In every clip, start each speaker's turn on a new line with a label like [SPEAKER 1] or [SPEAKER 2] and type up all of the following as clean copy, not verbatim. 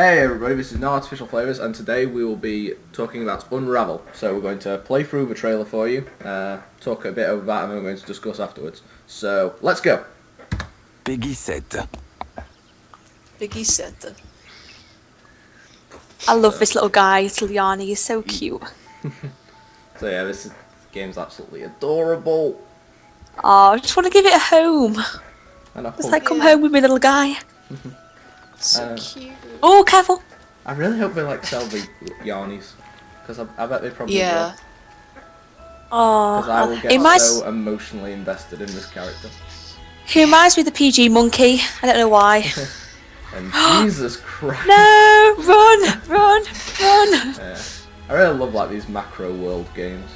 [SPEAKER 1] Hey everybody, this is No Artificial Flavors, and today we will be talking about Unravel. So we're going to play through the trailer for you, talk a bit about that, and then we're going to discuss afterwards. So, let's go!
[SPEAKER 2] Peggy 7.
[SPEAKER 3] Peggy 7.
[SPEAKER 4] I love this little guy, little Yanni, he's so cute.
[SPEAKER 1] So yeah, this game's absolutely adorable.
[SPEAKER 4] Oh, I just want to give it a home.
[SPEAKER 1] And I
[SPEAKER 4] Just
[SPEAKER 1] hope,
[SPEAKER 4] like come home with my little guy.
[SPEAKER 3] So cute.
[SPEAKER 4] Oh, careful!
[SPEAKER 1] I really hope they sell the Yarnies, because I bet they probably
[SPEAKER 3] Yeah.
[SPEAKER 1] will. Because I will
[SPEAKER 4] Oh,
[SPEAKER 1] get so emotionally invested in this character.
[SPEAKER 4] he reminds me of the PG monkey. I don't know why.
[SPEAKER 1] And Jesus Christ!
[SPEAKER 4] No! Run! Run! Run!
[SPEAKER 1] Yeah. I really love these macro world games.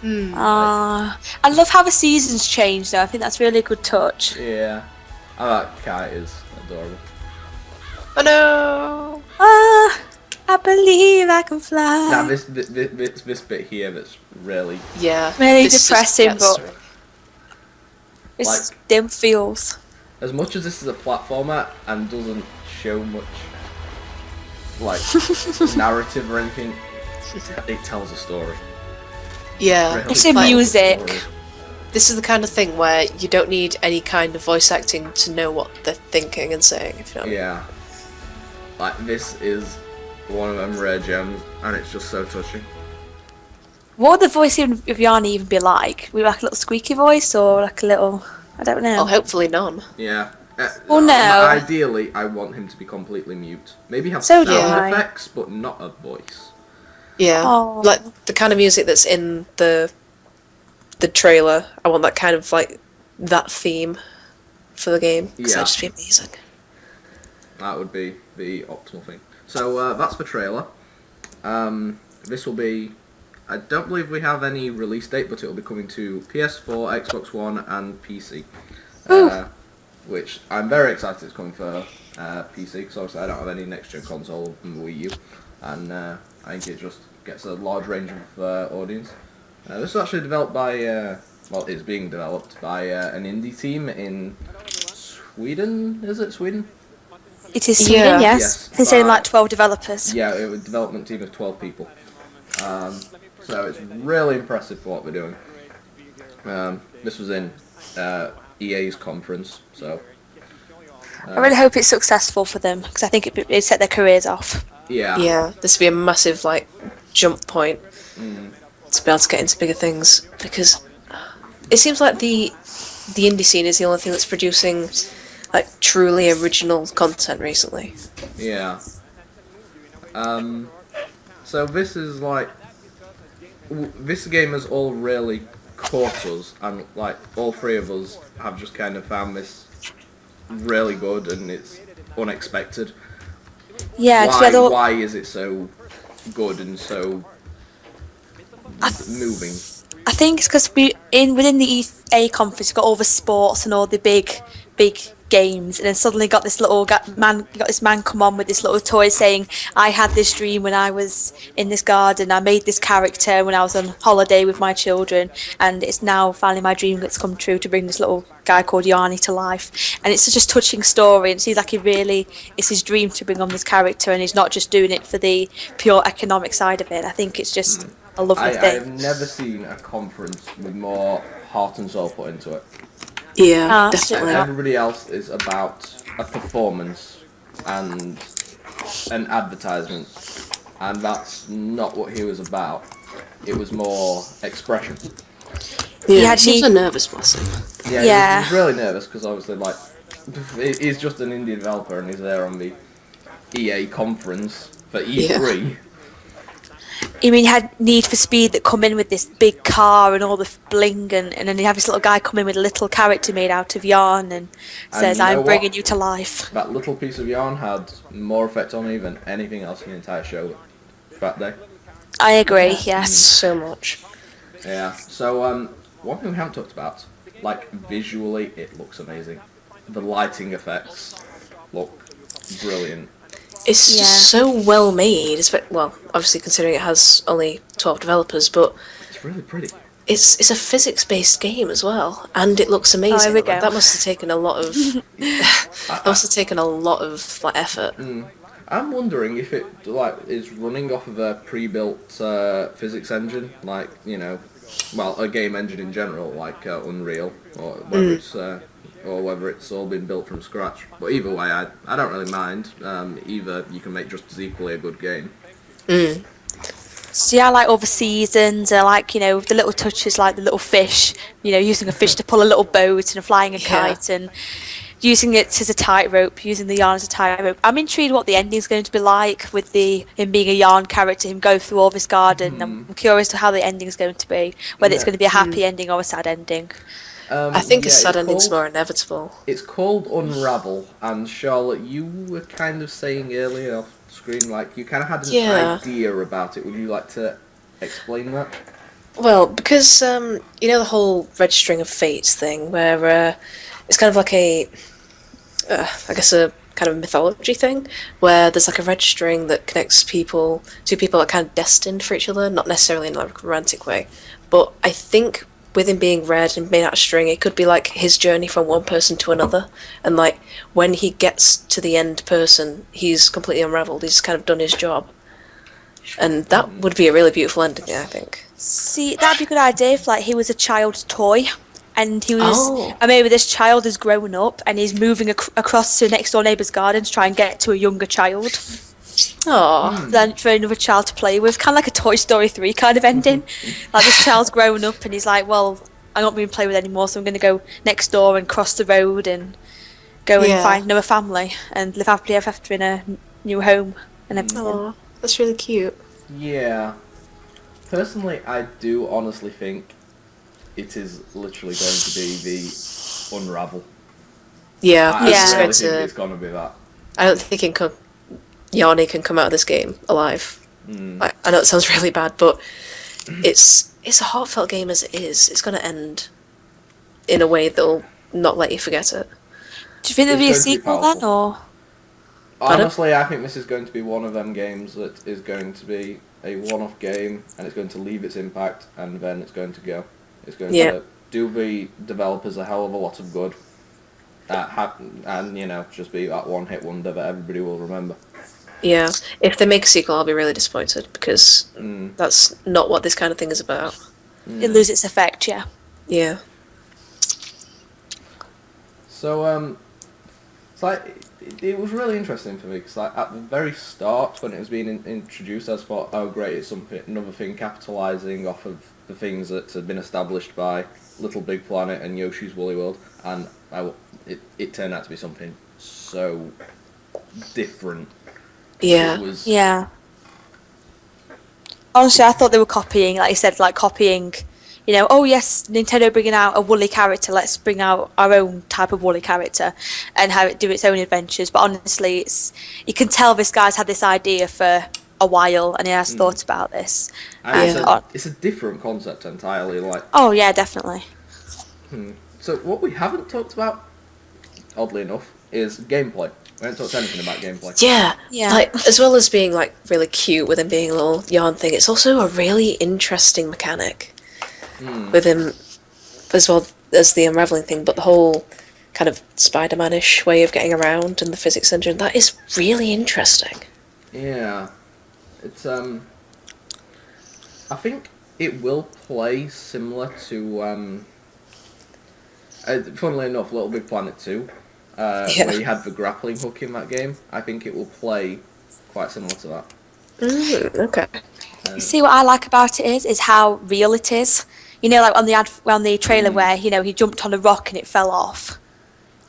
[SPEAKER 4] I love how the seasons change though. I think that's really a good touch.
[SPEAKER 1] Yeah, that kite is adorable.
[SPEAKER 3] Oh no!
[SPEAKER 4] I believe I can fly.
[SPEAKER 1] Now this bit here that's really
[SPEAKER 3] Yeah.
[SPEAKER 4] Really
[SPEAKER 3] this just
[SPEAKER 4] depressing,
[SPEAKER 3] gets
[SPEAKER 4] but
[SPEAKER 3] to it.
[SPEAKER 4] it's dim feels.
[SPEAKER 1] as much as this is a platformer and doesn't show much narrative or anything, it tells a story.
[SPEAKER 3] Yeah.
[SPEAKER 1] Really
[SPEAKER 4] It's
[SPEAKER 1] tells a
[SPEAKER 4] music.
[SPEAKER 1] story.
[SPEAKER 3] This is the kind of thing where you don't need any kind of voice acting to know what they're thinking and saying, if you know what I mean.
[SPEAKER 1] Yeah, this is one of them rare gems, and it's just so touching.
[SPEAKER 4] What would the voice of Yanni even be like? Would it be like a little squeaky voice or like a little... I don't know.
[SPEAKER 3] Oh, hopefully none.
[SPEAKER 1] Yeah.
[SPEAKER 4] Well, no.
[SPEAKER 1] Ideally, I want him to be completely mute. Maybe have
[SPEAKER 4] So
[SPEAKER 1] sound
[SPEAKER 4] do I.
[SPEAKER 1] effects, but not a voice.
[SPEAKER 3] Yeah.
[SPEAKER 4] Oh.
[SPEAKER 3] Like the kind of music that's in the trailer. I want that kind of that theme for the game. Because
[SPEAKER 1] Yeah.
[SPEAKER 3] that'd just be amazing.
[SPEAKER 1] That would be the optimal thing. So that's the trailer. This will be... I don't believe we have any release date, but it will be coming to PS4, Xbox One, and PC. Which I'm very excited it's coming for PC, because obviously I don't have any next-gen console than the Wii U. And I think it just gets a large range of audience. This is actually developed by... well, it's being developed by an indie team in Sweden. Is it Sweden?
[SPEAKER 4] It is Sweden,
[SPEAKER 3] Yeah.
[SPEAKER 4] yes.
[SPEAKER 1] Yes,
[SPEAKER 4] It's only
[SPEAKER 1] but-
[SPEAKER 4] like 12 developers.
[SPEAKER 1] Yeah, it was a development team of 12 people. So it's really impressive for what they're doing. This was in EA's conference, so...
[SPEAKER 4] I really hope it's successful for them because I think it set their careers off.
[SPEAKER 1] Yeah.
[SPEAKER 3] Yeah. This would be a massive jump point to be able to get into bigger things, because it seems like the indie scene is the only thing that's producing truly original content recently.
[SPEAKER 1] Yeah. So this is this game has all really caught us, and all three of us have just kind of found this really good, and it's unexpected.
[SPEAKER 4] Yeah, because
[SPEAKER 1] Why is it so good and so moving?
[SPEAKER 4] I think it's because within the EA conference, you've got all the sports and all the big games, and then suddenly got this man come on with this little toy saying, I had this dream when I was in this garden, I made this character when I was on holiday with my children, and it's now finally my dream that's come true to bring this little guy called Yanni to life. And it's such a touching story, and it seems like it's his dream to bring on this character, and he's not just doing it for the pure economic side of it. I think it's just a lovely
[SPEAKER 1] I
[SPEAKER 4] thing.
[SPEAKER 1] have never seen a conference with more heart and soul put into it.
[SPEAKER 3] Yeah,
[SPEAKER 4] Definitely.
[SPEAKER 1] And everybody else is about a performance and an advertisement, and that's not what he was about. It was more expression.
[SPEAKER 3] Yeah, he seems a nervous blessing.
[SPEAKER 1] Yeah. He's really nervous because obviously, he's just an indie developer and he's there on the EA conference for E3.
[SPEAKER 4] You mean you had Need for Speed that come in with this big car and all the bling, and then you have this little guy come in with a little character made out of yarn and says,
[SPEAKER 1] you know
[SPEAKER 4] I'm
[SPEAKER 1] what?
[SPEAKER 4] bringing you to life.
[SPEAKER 1] That little piece of yarn had more effect on me than anything else in the entire show that day.
[SPEAKER 4] I agree, yes.
[SPEAKER 3] So much.
[SPEAKER 1] Yeah, so one thing we haven't talked about, visually it looks amazing. The lighting effects look brilliant.
[SPEAKER 3] It's just so well made. Well, obviously considering it has only 12 developers, but
[SPEAKER 1] It's really pretty.
[SPEAKER 3] it's a physics-based game as well, and it looks amazing.
[SPEAKER 4] here we go.
[SPEAKER 3] That must have taken a lot of effort.
[SPEAKER 1] I'm wondering if it is running off of a pre-built physics engine, like well, a game engine in general, like Unreal, or whether it's all been built from scratch. But either way, I don't really mind. Either you can make just as equally a good game.
[SPEAKER 4] So yeah, I like all the seasons. I like, the little touches, like the little fish. Using a fish to pull a little boat and flying a kite, and using it as a tightrope, using the yarn as a tightrope. I'm intrigued what the ending's going to be like with him being a yarn character, him go through all this garden. I'm curious to how the ending's going to be, whether it's going to be a happy ending or a sad ending.
[SPEAKER 3] I think a sad ending's more inevitable.
[SPEAKER 1] It's called Unravel, and Charlotte, you were kind of saying earlier off screen, like you kind of had an idea about it. Would you like to explain that?
[SPEAKER 3] Well, because the whole registering of fates thing, where it's kind of like I guess a kind of mythology thing, where there's like a registering that connects two people that are kind of destined for each other, not necessarily in like a romantic way, but I think with him being red and made out of string, it could be like his journey from one person to another, and like when he gets to the end person, he's completely unraveled. He's kind of done his job, and that would be a really beautiful ending, I think.
[SPEAKER 4] See, that'd be a good idea if like he was a child's toy, and he was,
[SPEAKER 3] Oh.
[SPEAKER 4] and maybe this child has grown up and he's moving across to a next door neighbour's garden to try and get to a younger child.
[SPEAKER 3] Oh.
[SPEAKER 4] Then for another child to play with, kind of like a Toy Story 3 kind of ending. Like this child's grown up and he's like, well, I'm not being played with anymore, so I'm going to go next door and cross the road and go and find another family and live happily ever after in a new home and everything.
[SPEAKER 3] Oh, that's really cute.
[SPEAKER 1] Yeah. Personally, I do honestly think it is literally going to be the Unravel.
[SPEAKER 3] Yeah,
[SPEAKER 1] I really think it's going to be that.
[SPEAKER 3] I don't think Yanni can come out of this game alive. I know it sounds really bad, but it's a heartfelt game as it is. It's going to end in a way that'll not let you forget it.
[SPEAKER 4] Do you think there'll be a
[SPEAKER 1] It's going to be
[SPEAKER 4] sequel then, or?
[SPEAKER 1] Honestly, I think this is going to be one of them games that is going to be a one-off game, and it's going to leave its impact, and then it's going to go. It's going to do the developers a hell of a lot of good, and just be that one-hit wonder that everybody will remember.
[SPEAKER 3] Yeah, if they make a sequel, I'll be really disappointed because that's not what this kind of thing is about.
[SPEAKER 4] It loses its effect, yeah.
[SPEAKER 3] Yeah.
[SPEAKER 1] So, it's like it was really interesting for me because at the very start when it was being introduced, I just thought, oh great, it's another thing capitalising off of the things that had been established by Little Big Planet and Yoshi's Woolly World, and it turned out to be something so different.
[SPEAKER 3] Yeah.
[SPEAKER 1] It was,
[SPEAKER 4] Yeah. Honestly, I thought they were copying, like you said, like copying, oh yes, Nintendo bringing out a woolly character, let's bring out our own type of woolly character and have it do its own adventures. But honestly, you can tell this guy's had this idea for a while and he has thought about this.
[SPEAKER 1] and it's a different concept entirely. Like,
[SPEAKER 4] oh yeah, definitely.
[SPEAKER 1] So what we haven't talked about, oddly enough, is gameplay. We haven't talked anything about gameplay.
[SPEAKER 3] Yeah.
[SPEAKER 4] Yeah.
[SPEAKER 3] Like, as well as being like really cute with him being a little yarn thing, it's also a really interesting mechanic with him, as well as the unraveling thing. But the whole kind of Spider-Man-ish way of getting around and the physics engine, that is really interesting.
[SPEAKER 1] Yeah, it's I think it will play similar to funnily enough, Little Big Planet 2. Where you had the grappling hook in that game. I think it will play quite similar to that.
[SPEAKER 3] Okay.
[SPEAKER 4] You see, what I like about it is how real it is. Like on the trailer where he jumped on a rock and it fell off.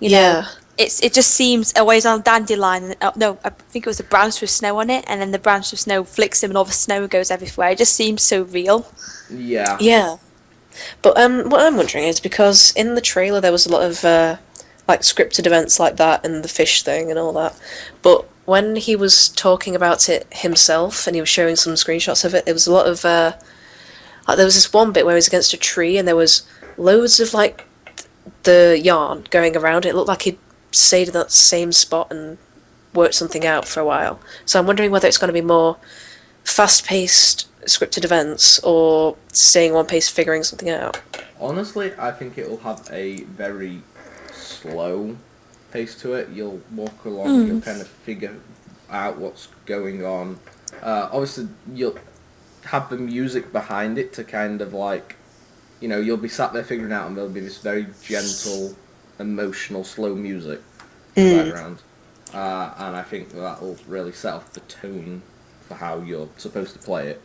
[SPEAKER 4] It just seems always on a dandelion. No, I think it was a branch with snow on it, and then the branch of snow flicks him, and all the snow goes everywhere. It just seems so real.
[SPEAKER 1] Yeah.
[SPEAKER 3] Yeah. But what I'm wondering is, because in the trailer there was a lot of like scripted events like that and the fish thing and all that, but when he was talking about it himself and he was showing some screenshots of it, there was a lot of like there was this one bit where he was against a tree and there was loads of like the yarn going around it. It looked like he'd stayed in that same spot and worked something out for a while. So I'm wondering whether it's going to be more fast-paced scripted events or staying one pace figuring something out.
[SPEAKER 1] Honestly, I think it will have a very slow pace to it. You'll walk along, you'll kind of figure out what's going on. Obviously, you'll have the music behind it to kind of like, you'll be sat there figuring out, and there'll be this very gentle, emotional, slow music in the background. And I think that'll really set off the tone for how you're supposed to play it.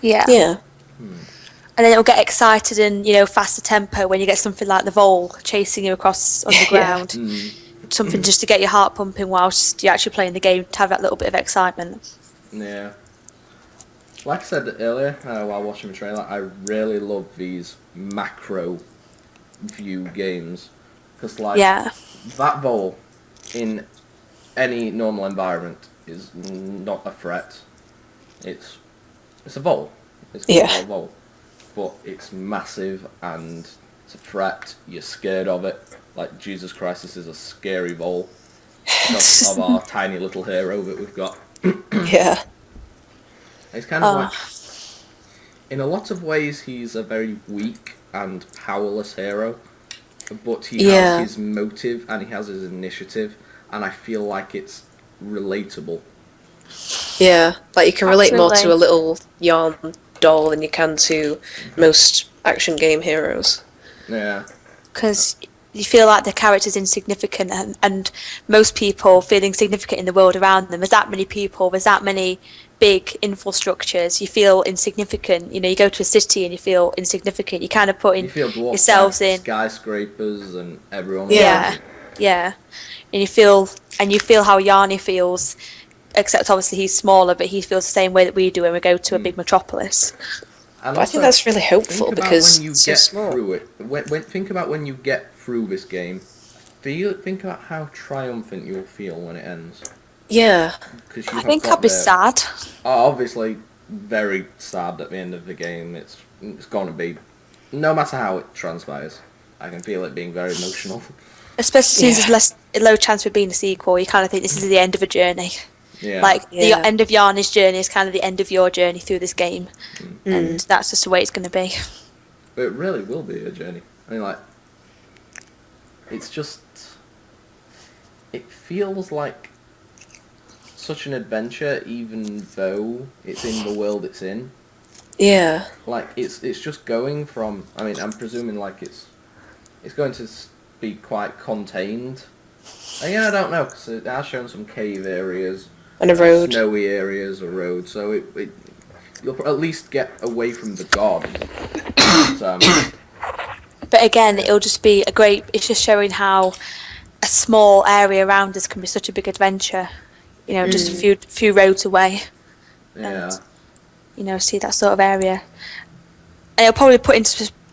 [SPEAKER 4] Yeah.
[SPEAKER 3] Yeah.
[SPEAKER 4] And then it'll get excited and, faster tempo when you get something like the vole chasing you across underground. Something just to get your heart pumping whilst you're actually playing the game, to have that little bit of excitement.
[SPEAKER 1] Yeah. Like I said earlier, while watching the trailer, I really love these macro view games. Because, that vole in any normal environment is not a threat. It's a vole. It's called a vole. But it's massive and it's a threat. You're scared of it. Like, Jesus Christ, this is a scary vole. Because of our tiny little hero that we've got.
[SPEAKER 3] Yeah.
[SPEAKER 1] It's kind of like, in a lot of ways, he's a very weak and powerless hero. But he has his motive and he has his initiative. And I feel like it's relatable.
[SPEAKER 3] Yeah, like you can relate more to a
[SPEAKER 4] Absolutely.
[SPEAKER 3] little yarn doll than you can to most action game heroes.
[SPEAKER 1] Yeah.
[SPEAKER 4] Because you feel like the character's insignificant, and most people feel insignificant in the world around them. There's that many people, there's that many big infrastructures, you feel insignificant. You go to a city and you feel insignificant. You kind of put
[SPEAKER 1] You feel dwarfed
[SPEAKER 4] yourselves
[SPEAKER 1] by
[SPEAKER 4] in.
[SPEAKER 1] skyscrapers and everyone.
[SPEAKER 3] Yeah.
[SPEAKER 4] Yeah. And you feel how Yarny feels, except obviously he's smaller, but he feels the same way that we do when we go to a big metropolis.
[SPEAKER 1] And
[SPEAKER 3] But I think that's really hopeful
[SPEAKER 1] think about
[SPEAKER 3] because
[SPEAKER 1] when you
[SPEAKER 3] it's so
[SPEAKER 1] get
[SPEAKER 3] small.
[SPEAKER 1] through it. Think about when you get through this game. Think about how triumphant you'll feel when it ends.
[SPEAKER 3] Yeah.
[SPEAKER 1] Because
[SPEAKER 4] I think I'd be sad.
[SPEAKER 1] Obviously, very sad at the end of the game. It's going to be, no matter how it transpires. I can feel it being very emotional.
[SPEAKER 4] Especially since there's a low chance of being a sequel. You kind of think this is the end of a journey.
[SPEAKER 1] Yeah.
[SPEAKER 4] Like,
[SPEAKER 3] Yeah.
[SPEAKER 4] the end of Yarny's journey is kind of the end of your journey through this game. And that's just the way it's going to be.
[SPEAKER 1] But it really will be a journey. I mean, like, it's just, it feels like such an adventure, even though it's in the world it's in.
[SPEAKER 3] Yeah.
[SPEAKER 1] Like, it's just going from, I mean, I'm presuming, like, it's going to be quite contained. I don't know, because it has shown some cave areas.
[SPEAKER 3] And a road.
[SPEAKER 1] Snowy areas, a road, so you'll at least get away from the garden.
[SPEAKER 4] But again, it'll just be it's just showing how a small area around us can be such a big adventure. Just a few roads away.
[SPEAKER 1] Yeah.
[SPEAKER 4] See that sort of area. And it'll probably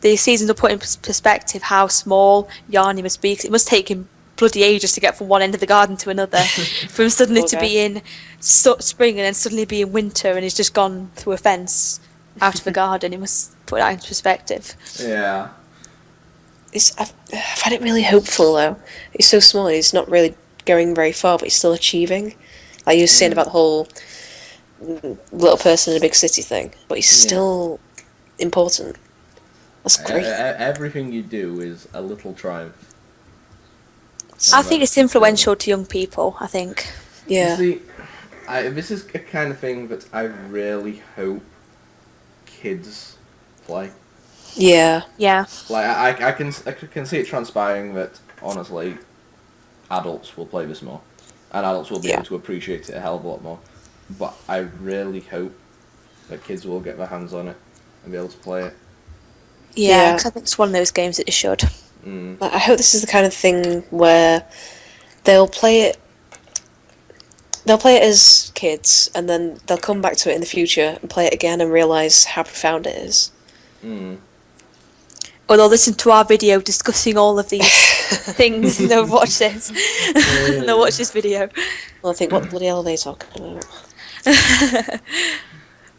[SPEAKER 4] the seasons will put in perspective how small Yarny must be, 'cause it must take him bloody ages to get from one end of the garden to another. From suddenly to be in spring and then suddenly be in winter, and he's just gone through a fence out of a garden. It must put that into perspective.
[SPEAKER 1] Yeah.
[SPEAKER 3] I find it really hopeful though. He's so small. He's not really going very far, but he's still achieving. Like you were saying about the whole little person in a big city thing, but he's still important. That's great.
[SPEAKER 1] Everything you do is a little triumph.
[SPEAKER 4] I think it's influential to young people, I think.
[SPEAKER 3] Yeah.
[SPEAKER 1] You see, this is a kind of thing that I really hope kids play.
[SPEAKER 3] Yeah.
[SPEAKER 4] Yeah.
[SPEAKER 1] Like I can see it transpiring that honestly, adults will play this more, and adults will be able to appreciate it a hell of a lot more. But I really hope that kids will get their hands on it and be able to play it.
[SPEAKER 4] Yeah, 'cause I think it's one of those games that you should.
[SPEAKER 3] I hope this is the kind of thing where they'll play it. They'll play it as kids, and then they'll come back to it in the future and play it again and realise how profound it is.
[SPEAKER 4] Or they'll listen to our video discussing all of these things, and they'll watch this. And they'll watch this video.
[SPEAKER 3] Well, I think, what bloody hell are they talking about?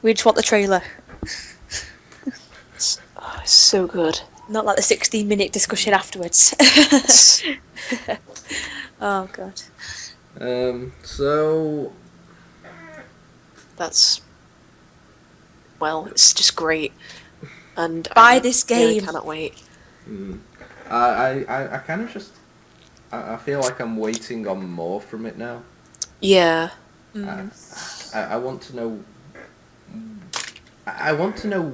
[SPEAKER 4] We just want the trailer.
[SPEAKER 3] It's so good.
[SPEAKER 4] Not like the 16-minute discussion afterwards. Oh, God.
[SPEAKER 1] So
[SPEAKER 3] That's... Well, it's just great. And
[SPEAKER 4] Buy
[SPEAKER 3] I
[SPEAKER 4] this
[SPEAKER 3] really
[SPEAKER 4] game.
[SPEAKER 3] cannot wait.
[SPEAKER 1] I kind of just I feel like I'm waiting on more from it now.
[SPEAKER 3] Yeah.
[SPEAKER 1] I want to know. I want to know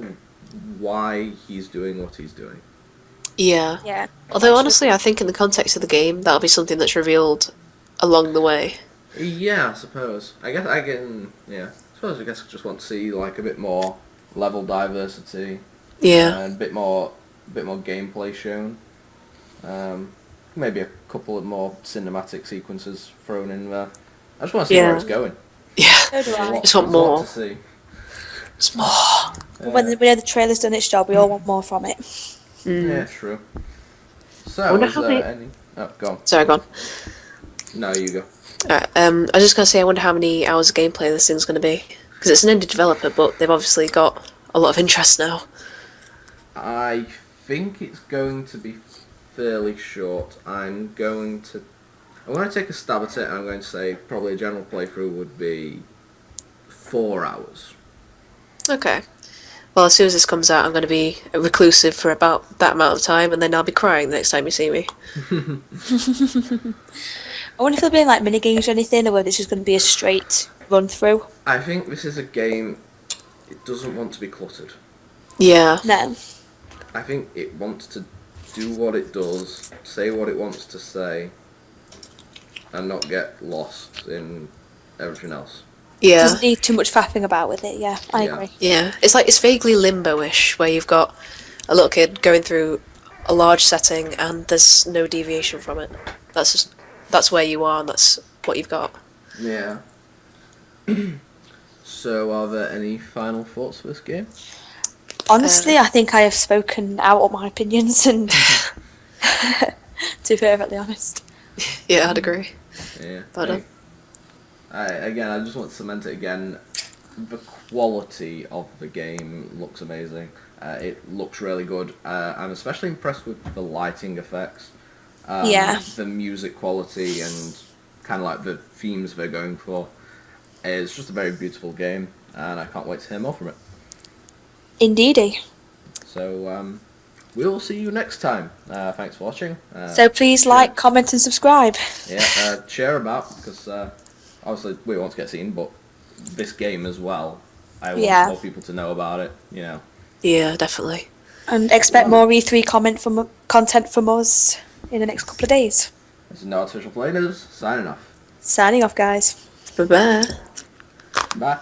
[SPEAKER 1] why he's doing what he's doing.
[SPEAKER 3] Yeah.
[SPEAKER 4] Yeah.
[SPEAKER 3] Although honestly, I think in the context of the game, that'll be something that's revealed along the way.
[SPEAKER 1] Yeah, I suppose. I guess I can. Yeah, I guess I just want to see like a bit more level diversity.
[SPEAKER 3] Yeah.
[SPEAKER 1] And a bit more gameplay shown. Maybe a couple of more cinematic sequences thrown in there. I just want to see where
[SPEAKER 3] Yeah.
[SPEAKER 1] it's going.
[SPEAKER 3] Yeah.
[SPEAKER 4] So do I.
[SPEAKER 3] Just want
[SPEAKER 1] There's a lot
[SPEAKER 3] more.
[SPEAKER 1] to see.
[SPEAKER 3] It's more.
[SPEAKER 4] When the trailer's done its job, we all want more from it.
[SPEAKER 1] Yeah, true. So,
[SPEAKER 3] wonder
[SPEAKER 1] is
[SPEAKER 3] how
[SPEAKER 1] there
[SPEAKER 3] many-
[SPEAKER 1] any? Oh, go on.
[SPEAKER 3] Sorry, go on.
[SPEAKER 1] No, you go.
[SPEAKER 3] Alright, I was just gonna say, I wonder how many hours of gameplay this thing's gonna be. Because it's an indie developer, but they've obviously got a lot of interest now.
[SPEAKER 1] I think it's going to be fairly short. I'm going to take a stab at it, and I'm going to say probably a general playthrough would be 4 hours.
[SPEAKER 3] Okay. Well, as soon as this comes out, I'm going to be reclusive for about that amount of time, and then I'll be crying the next time you see me.
[SPEAKER 4] I wonder if there'll be like mini games or anything, or whether it's just going to be a straight run through.
[SPEAKER 1] I think this is a game. It doesn't want to be cluttered.
[SPEAKER 3] Yeah.
[SPEAKER 4] No.
[SPEAKER 1] I think it wants to do what it does, say what it wants to say, and not get lost in everything else.
[SPEAKER 3] Yeah.
[SPEAKER 4] Doesn't need too much faffing about with it. Yeah, I
[SPEAKER 1] Yeah.
[SPEAKER 4] agree.
[SPEAKER 3] Yeah. It's vaguely limbo-ish, where you've got a little kid going through a large setting, and there's no deviation from it. That's where you are, and that's what you've got.
[SPEAKER 1] Yeah. So, are there any final thoughts for this game?
[SPEAKER 4] Honestly, I think I have spoken out all my opinions, and to be perfectly honest.
[SPEAKER 3] Yeah, I'd agree.
[SPEAKER 1] Yeah.
[SPEAKER 3] But,
[SPEAKER 1] I just want to cement it again. The quality of the game looks amazing. It looks really good. I'm especially impressed with the lighting effects.
[SPEAKER 4] Yeah.
[SPEAKER 1] The music quality and kind of like the themes they're going for. It's just a very beautiful game, and I can't wait to hear more from it.
[SPEAKER 4] Indeedy.
[SPEAKER 1] So, we'll see you next time. Thanks for watching.
[SPEAKER 4] So please like, comment, and subscribe.
[SPEAKER 1] Yeah, share about, because obviously we want to get seen, but this game as well. I want
[SPEAKER 4] Yeah.
[SPEAKER 1] more people to know about it, you know.
[SPEAKER 3] Yeah, definitely.
[SPEAKER 4] And expect more E3 content from us in the next couple of days.
[SPEAKER 1] This is No Artificial Players, signing off.
[SPEAKER 4] Signing off, guys.
[SPEAKER 3] Bye-bye.
[SPEAKER 1] Bye.